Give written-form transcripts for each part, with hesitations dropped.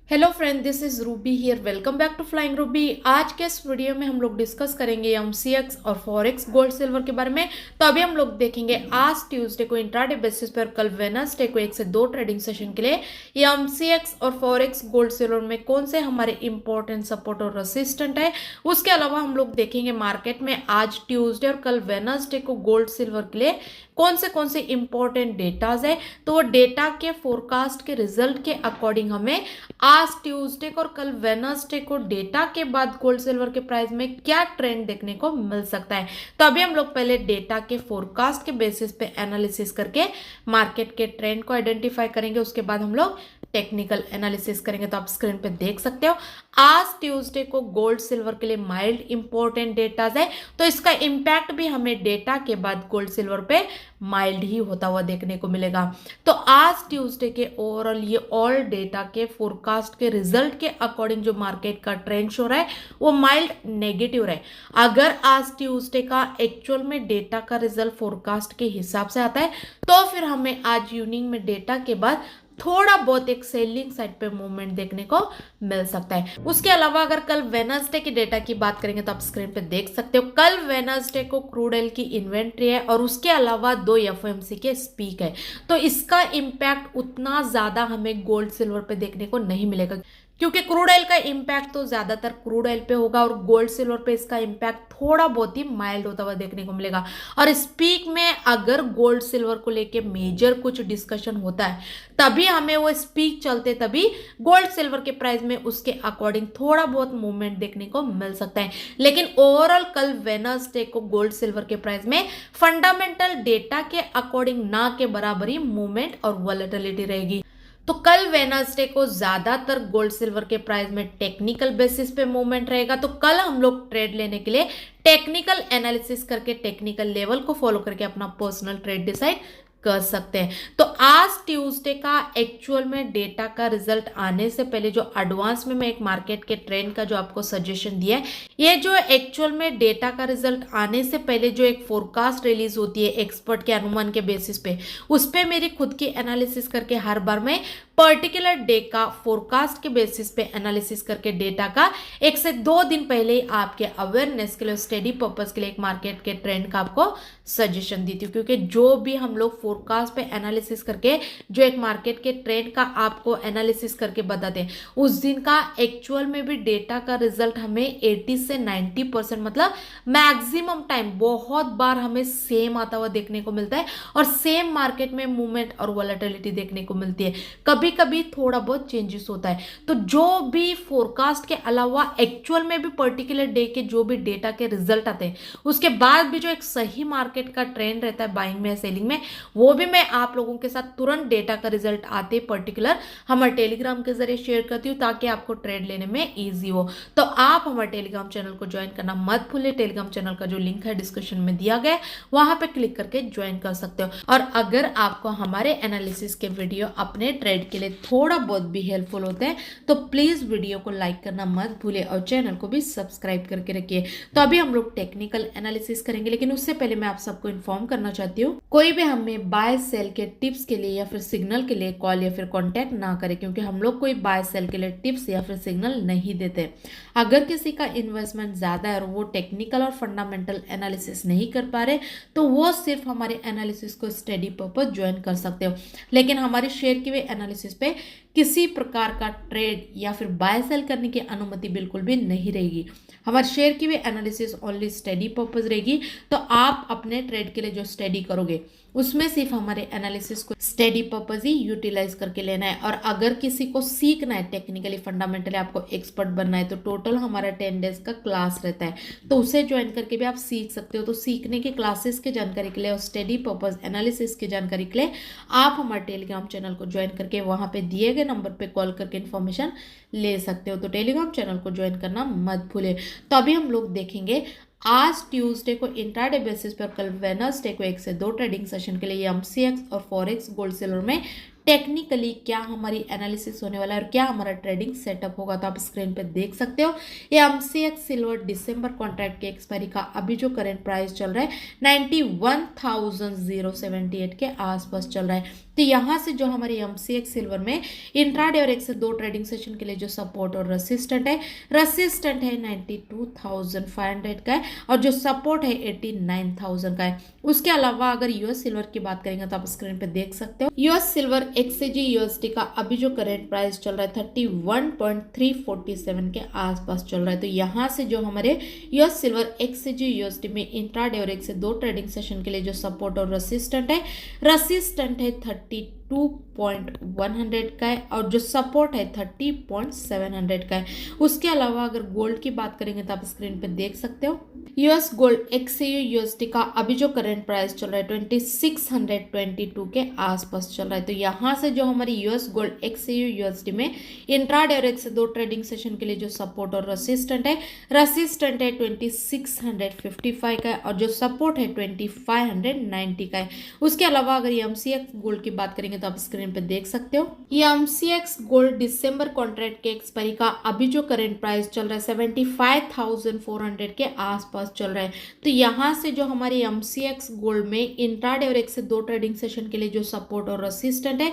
Hello friend, this is Ruby here. Welcome back to flying Ruby. आज के इस video में हम लोग डिस्कस करेंगे एमसीएक्स और फॉरेक्स गोल्ड सिल्वर के बारे में। तो अभी हम लोग देखेंगे आज ट्यूसडे को इंट्राडे बेसिस पर, कल वेडनेसडे को 1 से 2 ट्रेडिंग सेशन के लिए एमसीएक्स और फॉरेक्स गोल्ड सिल्वर में कौन से हमारे इंपॉर्टेंट सपोर्ट और रेसिस्टेंट है। उसके अलावा हम लोग देखेंगे मार्केट में आज ट्यूसडे और कल वेडनेसडे को गोल्ड सिल्वर के लिए कौन से इंपॉर्टेंट डेटाज है। तो वो डेटा के फोरकास्ट के रिजल्ट के अकॉर्डिंग हमें आज ट्यूसडे को और कल वेडनेसडे को डेटा के बाद गोल्ड सिल्वर के प्राइस में क्या ट्रेंड देखने को मिल सकता है। तो अभी हम लोग पहले डेटा के फोरकास्ट के बेसिस पे एनालिसिस करके मार्केट के ट्रेंड को आइडेंटिफाई करेंगे। उसके बाद हम लोग टेक्निकल एनालिसिस करेंगे। तो आप स्क्रीन पे देख सकते हो आज ट्यूसडे को गोल्ड सिल्वर के लिए माइल्ड इंपॉर्टेंट डेटाज है, तो इसका इंपैक्ट भी हमें डेटा के बाद गोल्ड सिल्वर पे माइल्ड ही होता हुआ देखने को मिलेगा। तो आज ट्यूसडे के ओवरऑल ये ऑल डेटा के फोरकास्ट के रिजल्ट के अकॉर्डिंग जो मार्केट का ट्रेंड शो रहा है वो माइल्ड नेगेटिव रहा है। अगर आज ट्यूसडे का एक्चुअल में डेटा का रिजल्ट फोरकास्ट के हिसाब से आता है तो फिर हमें आज इवनिंग में डेटा के बाद थोड़ा बहुत एक सेलिंग साइड पे मूवमेंट देखने को मिल सकता है। उसके अलावा अगर कल वेडनेसडे की डेटा की बात करेंगे तो आप स्क्रीन पे देख सकते हो कल वेडनेसडे को क्रूड ऑयल की इन्वेंट्री है और उसके अलावा 2 एफओएमसी के स्पीक है। तो इसका इम्पैक्ट उतना ज्यादा हमें गोल्ड सिल्वर पे देखने को नहीं मिलेगा, क्योंकि क्रूड ऑयल का इम्पैक्ट तो ज्यादातर क्रूड ऑयल पे होगा और गोल्ड सिल्वर पे इसका इम्पैक्ट थोड़ा बहुत ही माइल्ड होता हुआ देखने को मिलेगा। और स्पीक में अगर गोल्ड सिल्वर को लेके मेजर कुछ डिस्कशन होता है तभी हमें वो स्पीक चलते तभी गोल्ड सिल्वर के प्राइस में उसके अकॉर्डिंग थोड़ा बहुत मूवमेंट देखने को मिल सकता है। लेकिन ओवरऑल कल वेडनेसडे को गोल्ड सिल्वर के प्राइस में फंडामेंटल डेटा के अकॉर्डिंग ना के बराबर ही मूवमेंट और वॉलेटिलिटी रहेगी। तो कल वेडनेसडे को ज्यादातर गोल्ड सिल्वर के प्राइस में टेक्निकल बेसिस पे मूवमेंट रहेगा। तो कल हम लोग ट्रेड लेने के लिए टेक्निकल एनालिसिस करके टेक्निकल लेवल को फॉलो करके अपना पर्सनल ट्रेड डिसाइड कर सकते हैं। तो आज ट्यूसडे का एक्चुअल में डेटा का रिजल्ट आने से पहले जो एडवांस में मैं एक मार्केट के ट्रेंड का जो आपको सजेशन दिया है, ये जो एक्चुअल में डेटा का रिजल्ट आने से पहले जो एक फोरकास्ट रिलीज होती है एक्सपर्ट के अनुमान के बेसिस पे, उस पे मेरी खुद की एनालिसिस करके हर बार मैं पर्टिकुलर डे का फोरकास्ट के बेसिस पे एनालिसिस करके डेटा का 1 से 2 दिन पहले ही आपके अवेयरनेस के लिए, स्टडी पर्पस के लिए एक मार्केट के ट्रेंड का आपको सजेशन दी थी। क्योंकि जो भी हम लोग फोरकास्ट पे एनालिसिस करके जो एक मार्केट के ट्रेंड का आपको एनालिसिस करके बताते हैं, उस दिन का एक्चुअल में भी डेटा का रिजल्ट हमें 80 से 90% मतलब मैक्सिमम टाइम बहुत बार हमें सेम आता हुआ देखने को मिलता है और सेम मार्केट में मूवमेंट और वॉलेटिलिटी देखने को मिलती है। कभी कभी थोड़ा बहुत चेंजेस होता है। तो जो भी फोरकास्ट के अलावा एक्चुअल में भी पर्टिकुलर डे के जो भी डेटा के रिजल्ट आते हैं उसके बाद भी जो एक सही मार्केट का ट्रेंड रहता है बाइंग में सेलिंग में, वो भी मैं आप लोगों के साथ तुरंत डेटा का रिजल्ट आते पर्टिकुलर हमारे टेलीग्राम के जरिए शेयर करती हूँ ताकि आपको ट्रेड लेने में ईजी हो। तो आप हमारे टेलीग्राम चैनल को ज्वाइन करना मत भूलिए। टेलीग्राम चैनल का जो लिंक है डिस्क्रिप्शन में दिया गया है, वहां पे क्लिक करके ज्वाइन कर सकते हो। और अगर आपको हमारे एनालिसिस के वीडियो अपने ट्रेड के लिए थोड़ा बहुत भी हेल्पफुल होते हैं तो प्लीज वीडियो को लाइक करना मत भूलिए और चैनल को भी सब्सक्राइब करके रखिए। तो अभी हम लोग टेक्निकल एनालिसिस करेंगे, लेकिन उससे पहले मैं आप सबको इन्फॉर्म करना चाहती हूँ कोई भी हमें बाय सेल के टिप्स के लिए या फिर सिग्नल के लिए कॉल या फिर कॉन्टैक्ट ना करे, क्योंकि हम लोग कोई बाय सेल के लिए टिप्स या फिर सिग्नल नहीं देते। अगर किसी का इन्वेस्टमेंट ज्यादा है और वो टेक्निकल और फंडामेंटल एनालिसिस नहीं कर पा रहे तो वो सिर्फ हमारे एनालिसिस को स्टडी पर्पस ज्वाइन कर सकते हो, लेकिन हमारे शेयर की हुई एनालिसिस पे किसी प्रकार का ट्रेड या फिर बाय सेल करने की अनुमति बिल्कुल भी नहीं रहेगी। हमारे शेयर की भी एनालिसिस ओनली स्टडी पर्पस रहेगी। तो आप अपने ट्रेड के लिए जो स्टडी करोगे उसमें सिर्फ हमारे एनालिसिस को स्टडी पर्पस ही यूटिलाइज करके लेना है। और अगर किसी को सीखना है टेक्निकली फंडामेंटली आपको एक्सपर्ट बनना है तो टोटल हमारा 10 डेज का क्लास रहता है, तो उसे ज्वाइन करके भी आप सीख सकते हो। तो सीखने के क्लासेस की जानकारी के लिए और स्टडी पर्पस एनालिसिस की जानकारी के लिए आप हमारे टेलीग्राम चैनल को ज्वाइन करके वहां पे दिए गए नंबर पे कॉल करके इन्फॉर्मेशन ले सकते हो। तो टेलीग्राम चैनल को ज्वाइन करना मत भूले। तो अभी हम लोग देखेंगे आज ट्यूसडे को इंट्राडे बेसिस पर, कल वेडनेसडे को 1 से 2 ट्रेडिंग सेशन के लिए एमसीएक्स और फॉरेक्स गोल्ड सिल्वर में टेक्निकली क्या हमारी एनालिसिस होने वाला है और क्या हमारा ट्रेडिंग सेटअप होगा। तो आप स्क्रीन पे देख सकते हो ये एमसीएक्स सिल्वर दिसंबर कॉन्ट्रैक्ट के एक्सपायरी का अभी जो करंट प्राइस चल रहा है 91,078 के आसपास चल रहा है। तो यहाँ से जो हमारे एमसीएक्स सिल्वर में इंट्राडे और एक से दो ट्रेडिंग सेशन के लिए जो सपोर्ट और रेसिस्टेंट है 92,500 का है और जो सपोर्ट है 89,000 का है। उसके अलावा अगर यूएस सिल्वर की बात करेंगे तो आप स्क्रीन पे देख सकते हो यूएस सिल्वर एक्सजी यूएसडी का अभी जो करेंट प्राइस चल रहा है 31.347 के आसपास चल रहा है। तो यहाँ से जो हमारे यूएस सिल्वर एक्सजी यूएसडी में इंट्राडे और एक से दो ट्रेडिंग सेशन के लिए जो सपोर्ट और रेसिस्टेंट है 32.100 का है और जो सपोर्ट है 30.700 का है। उसके अलावा अगर गोल्ड की बात करेंगे तो आप स्क्रीन पे देख सकते हो यूएस गोल्ड एक्सयू यूएसडी का अभी जो करंट प्राइस चल रहा है 2622 के आसपास चल रहा है। तो यहाँ से जो हमारी यूएस गोल्ड एक्सयू यूएसडी में इंट्राडे और एक से दो ट्रेडिंग सेशन के लिए जो सपोर्ट और रेसिस्टेंट है 2655 का है और जो सपोर्ट है 2590 का है। उसके अलावा अगर एमसीएक्स गोल्ड की बात करेंगे तो आप स्क्रीन पे देख सकते हो ये एमसीएक्स गोल्ड दिसंबर कॉन्ट्रैक्ट के एक्सपायरी का अभी जो करंट प्राइस चल रहा है 75,400 के आसपास चल रहा है। तो यहाँ से जो हमारी एमसीएक्स गोल्ड में इंट्राडे और एक से दो ट्रेडिंग सेशन के लिए जो सपोर्ट और रेसिस्टेंट है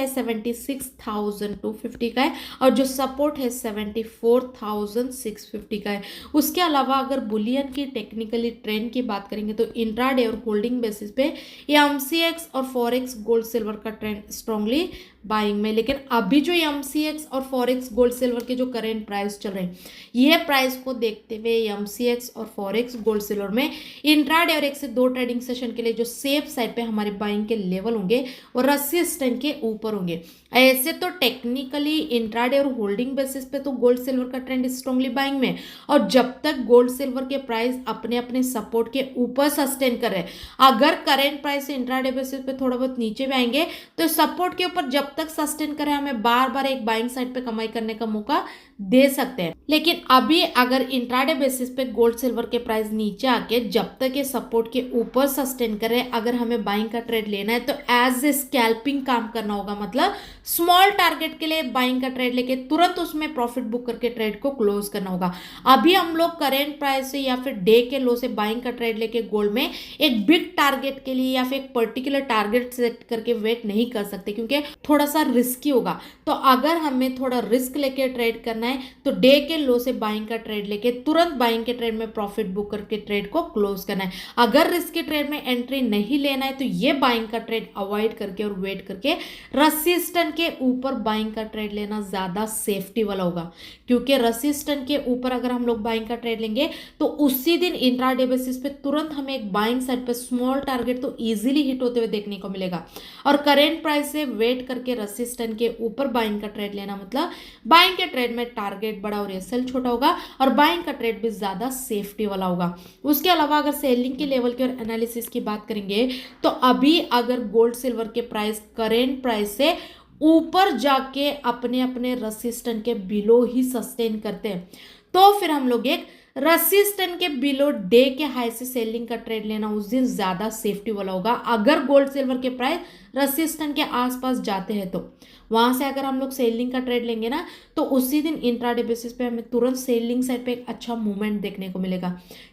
76,250 का है और जो सपोर्ट है 74,650 का है। उसके अलावा अगर बुलियन की टेक्निकली ट्रेंड की बात करेंगे तो इंट्राडे और होल्डिंग बेसिस पे एमसीएक्स और फॉरेक्स गोल्ड सिल्वर का ट्रेंड स्ट्रांगली बाइंग में, लेकिन अभी जो एमसीएक्स और फॉरेक्स गोल्ड सिल्वर के जो करेंट प्राइस चल रहे हैं ये प्राइस को देखते हुए एमसीएक्स और फॉरेक्स गोल्ड सिल्वर में इंट्राडे और एक से दो ट्रेडिंग सेशन के लिए जो सेफ साइड पे हमारे बाइंग के लेवल होंगे और रेसिस्टेंट के ऊपर होंगे। ऐसे तो टेक्निकली इंट्राडे और होल्डिंग बेसिस पे तो गोल्ड सिल्वर का ट्रेंड स्ट्रांगली बाइंग में और जब तक गोल्ड सिल्वर के प्राइस अपने अपने सपोर्ट के ऊपर सस्टेन कर रहे हैं, अगर करेंट प्राइस इंट्राडे बेसिस पे थोड़ा बहुत नीचे भी आएंगे तो सपोर्ट के ऊपर जब तक सस्टेन करें हमें बार बार एक बाइंग साइड पे कमाई करने का मौका दे सकते हैं। लेकिन अभी अगर इंट्राडे बेसिस पे गोल्ड सिल्वर के प्राइस नीचे आके जब तक ये सपोर्ट के ऊपर सस्टेन करे अगर हमें बाइंग का ट्रेड लेना है तो एज ए स्कैल्पिंग काम करना होगा, मतलब स्मॉल टारगेट के लिए बाइंग का ट्रेड लेके तुरंत उसमें प्रॉफिट बुक करके ट्रेड को क्लोज करना होगा। अभी हम लोग करेंट प्राइस से या फिर डे के लो से बाइंग का ट्रेड लेके गोल्ड में एक बिग टारगेट के लिए या फिर एक पर्टिकुलर टारगेट सेट करके वेट नहीं कर सकते क्योंकि थोड़ा सा रिस्की होगा। तो अगर हमें थोड़ा रिस्क लेके ट्रेड करना है तो डे के लो से बाइंग का ट्रेड लेके तुरंत बाइंग के ट्रेड में प्रॉफिट बुक करके ट्रेड को क्लोज करना है। अगर रिस्की ट्रेड में एंट्री नहीं लेना है तो ये बाइंग का ट्रेड अवॉइड करके और वेट करके रेसिस्टेंट के ऊपर बाइंग का ट्रेड लेना ज्यादा सेफ्टी वाला होगा, क्योंकि रेसिस्टेंट के ऊपर अगर हम लोग बाइंग का ट्रेड लेंगे तो उसी दिन इंट्राडे बेसिस पे तुरंत हमें एक बाइंग साइड पे स्मॉल टारगेट तो इजीली हिट होते हुए देखने को मिलेगा। और करेंट प्राइस से वेट करके रेसिस्टेंट के ऊपर बाइंग का ट्रेड लेना मतलब बाइंग के ट्रेड में टारगेट बड़ा और एसएल छोटा होगा और बाइंग का ट्रेड भी ज्यादा सेफ्टी वाला होगा। उसके अलावा अगर सेलिंग के लेवल की और एनालिसिस की बात करेंगे तो अभी अगर गोल्ड सिल्वर के प्राइस करेंट प्राइस से ऊपर जाके अपने अपने रेसिस्टेंट के बिलो ही सस्टेन करते हैं तो फिर हम लोग एक रेसिस्टेंट के बिलो डे के हाई से सेलिंग का ट्रेड लेना उस दिन ज्यादा सेफ्टी वाला होगा। अगर गोल्ड सिल्वर के प्राइस रेसिस्टेंट के आसपास जाते हैं तो वहां से अगर हम लोग सेलिंग का ट्रेड लेंगे ना तो उसी दिन इंट्राडे बेसिस पे हमें तुरंत सेलिंग साइड पे एक अच्छा मूवमेंट देखने को मिलेगा,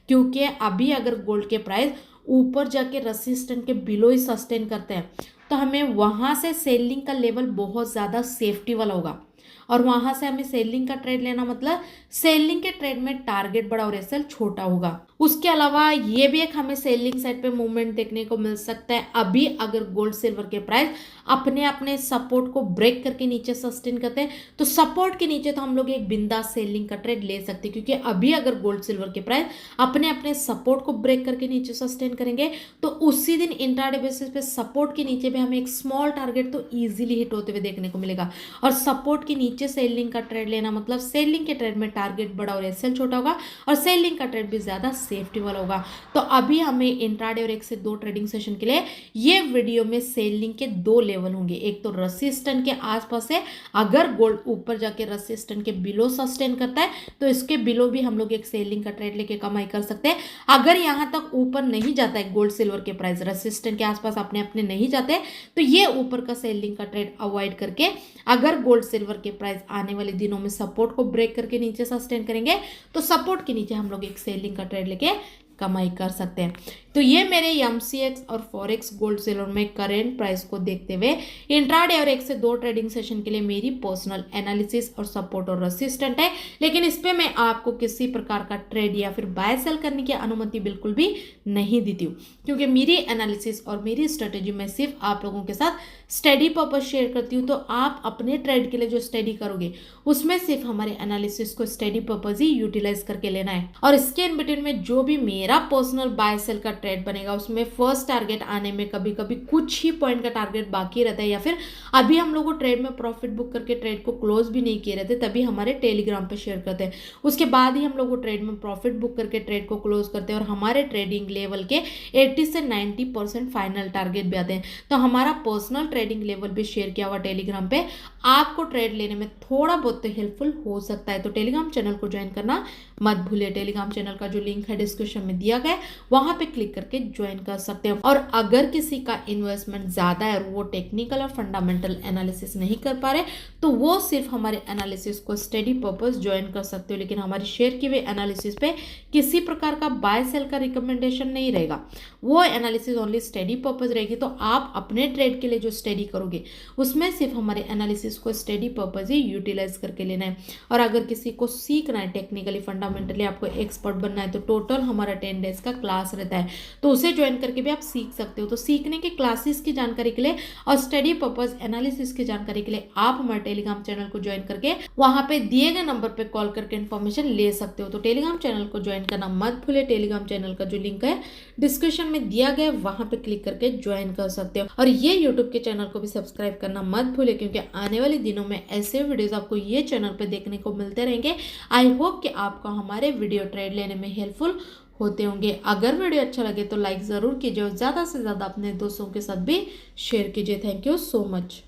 क्योंकि अभी अगर गोल्ड के प्राइस ऊपर जाके रेसिस्टेंट के बिलो ही सस्टेन करते हैं तो हमें वहां से सेलिंग का लेवल बहुत ज्यादा सेफ्टी वाला होगा और वहां से हमें सेलिंग का ट्रेड लेना मतलब सेलिंग के ट्रेड में टारगेट बड़ा और एसएल छोटा होगा। उसके अलावा ये भी एक हमें सेलिंग साइड पे मूवमेंट देखने को मिल सकता है अभी अगर गोल्ड सिल्वर के प्राइस अपने अपने सपोर्ट को ब्रेक करके नीचे सस्टेन करते हैं तो सपोर्ट के नीचे तो हम लोग एक बिंदास सेलिंग का ट्रेड ले सकते हैं, क्योंकि अभी अगर गोल्ड सिल्वर के प्राइस अपने अपने सपोर्ट को ब्रेक करके नीचे सस्टेन करेंगे तो उसी दिन इंट्राडे बेसिस पे सपोर्ट के नीचे भी हमें एक स्मॉल टारगेट तो ईजिली हिट होते हुए देखने को मिलेगा। और सपोर्ट के नीचे सेलिंग का ट्रेड लेना मतलब सेलिंग के ट्रेड में टारगेट बड़ा और एसएल छोटा होगा और सेलिंग का ट्रेड भी ज्यादा सेफ्टी वाला होगा। तो अभी हमें इंट्राडे और एक से दो ट्रेडिंग सेशन के लिए ये वीडियो में सेलिंग के दो लेवल होंगे, एक तो रेसिस्टेंट के आसपास है, अगर गोल्ड ऊपर जाके रेसिस्टेंट के बिलो सस्टेन करता है तो इसके बिलो भी हम लोग एक सेलिंग का ट्रेड लेके कमाई कर सकते हैं। अगर यहां तक ऊपर नहीं जाता है गोल्ड सिल्वर के प्राइस रेसिस्टेंट के आसपास अपने अपने नहीं जाते तो ये ऊपर का सेलिंग का ट्रेड अवॉइड करके अगर गोल्ड सिल्वर के प्राइस आने वाले दिनों में सपोर्ट को ब्रेक करके नीचे सस्टेन करेंगे तो सपोर्ट के नीचे हम लोग एक सेलिंग का ट्रेड लेके कमाई कर सकते हैं। तो ये मेरे MCX और फॉरेक्स गोल्ड सिल्वर में करेंट प्राइस को देखते हुए इंट्राडे और 1 से 2 ट्रेडिंग सेशन के लिए मेरी पर्सनल एनालिसिस और सपोर्ट और रेसिस्टेंट है, लेकिन इस पे मैं आपको किसी प्रकार का ट्रेड या फिर बाय सेल करने की अनुमति बिल्कुल भी नहीं देती हूँ, क्योंकि मेरी एनालिसिस और मेरी स्ट्रेटेजी में सिर्फ आप लोगों के साथ स्टडी पर्पज शेयर करती हूँ। तो आप अपने ट्रेड के लिए जो स्टडी करोगे उसमें सिर्फ हमारे एनालिसिस को स्टडी पर्पज ही यूटिलाइज करके लेना है। और इसके इन बिटवीन में जो भी मेरा पर्सनल बाय सेल का ट्रेड बनेगा उसमें फर्स्ट टारगेट आने में कभी कभी कुछ ही पॉइंट का टारगेट बाकी रहता है, या फिर अभी हम लोग ट्रेड में प्रॉफिट बुक करके ट्रेड को क्लोज भी नहीं किए रहते, तभी हमारे टेलीग्राम पे शेयर करते हैं। उसके बाद ही हम लोग ट्रेड में प्रॉफिट बुक करके ट्रेड को क्लोज करते हैं और हमारे ट्रेडिंग लेवल के 80 से 90% फाइनल टारगेट भी आते हैं। तो हमारा पर्सनल ट्रेडिंग लेवल भी शेयर किया हुआ टेलीग्राम पे आपको ट्रेड लेने में थोड़ा बहुत तो हेल्पफुल हो सकता है। तो टेलीग्राम चैनल को ज्वाइन करना मत भूलिए। टेलीग्राम चैनल का जो लिंक है डिस्क्रिप्शन में दिया गया है, वहां पे क्लिक करके ज्वाइन कर सकते हो। और अगर किसी का इन्वेस्टमेंट ज्यादा है और वो टेक्निकल और फंडामेंटल एनालिसिस नहीं कर पा रहे, तो वो सिर्फ हमारे एनालिसिस को स्टडी पर्पस ज्वाइन कर सकते हो, लेकिन हमारी शेयर की हुई एनालिसिस पे किसी प्रकार का बाय सेल का रिकमेंडेशन नहीं रहेगा। वो एनालिसिस ओनली स्टडी पर्पस रहेगी। तो आप अपने ट्रेड के लिए जो स्टडी करोगे उसमें सिर्फ हमारे एनालिसिस को स्टडी पर्पस ही यूटिलाइज करके लेना है। और अगर किसी को सीखना है टेक्निकली फंडामेंटली, आपको एक्सपर्ट बनना है, तो टोटल हमारा 10 डेज का क्लास रहता है, तो उसे ज्वाइन करके भी आप सीख सकते हो। तो सीखने के क्लासेस की जानकारी के लिए और स्टडी पर्पस एनालिसिस की जानकारी के लिए आप हमारे टेलीग्राम चैनल को ज्वाइन करके वहां पे दिए गए नंबर पे कॉल करके इन्फॉर्मेशन ले सकते हो। तो टेलीग्राम चैनल को ज्वाइन करना मत भूले। टेलीग्राम चैनल का जो लिंक है डिस्क्रिप्शन में दिया गया, वहां पे क्लिक करके ज्वाइन कर सकते हो। और ये यूट्यूब के चैनल को भी सब्सक्राइब करना मत भूले, क्योंकि आने वाले दिनों में ऐसे वीडियोस आपको ये चैनल पे देखने को मिलते रहेंगे। आई होप कि आपको हमारे वीडियो ट्रेड लेने में हेल्पफुल होते होंगे। अगर वीडियो अच्छा लगे तो लाइक ज़रूर कीजिए और ज़्यादा से ज़्यादा अपने दोस्तों के साथ भी शेयर कीजिए। Thank you so much.